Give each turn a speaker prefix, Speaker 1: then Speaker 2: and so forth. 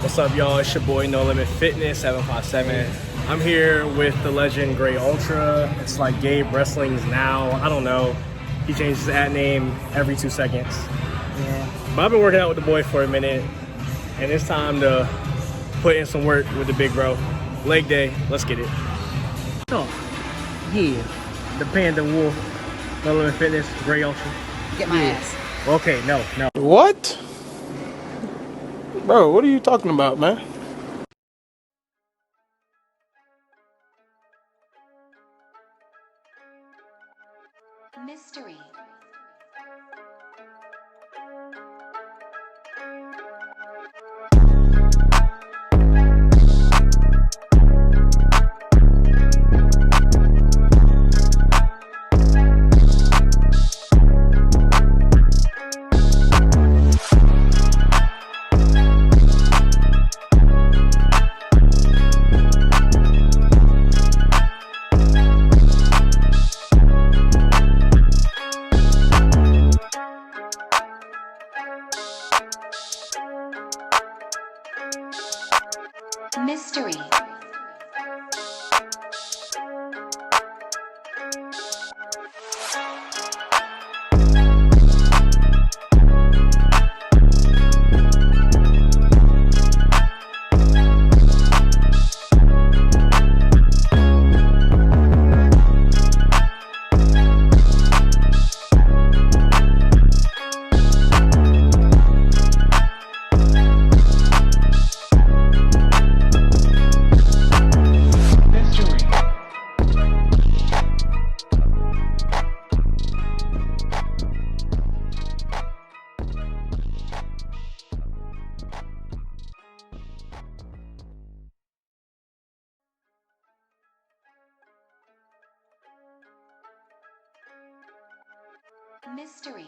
Speaker 1: What's up, y'all? It's your boy NLF757. I'm here with the legend Gray Ultra. It's like Gabe Wrestling's now. I don't know. He changes his ad name every 2 seconds.
Speaker 2: Yeah.
Speaker 1: But I've been working out with the boy for a minute, and it's time to put in some work with the big bro. Leg day. Let's get it. So, yeah, the Panda Wolf, No Limit Fitness, Gray Ultra.
Speaker 2: Get my ass.
Speaker 1: Okay, no.
Speaker 3: What? Bro, what are you talking about, man?
Speaker 4: Mystery. Mystery. Mystery.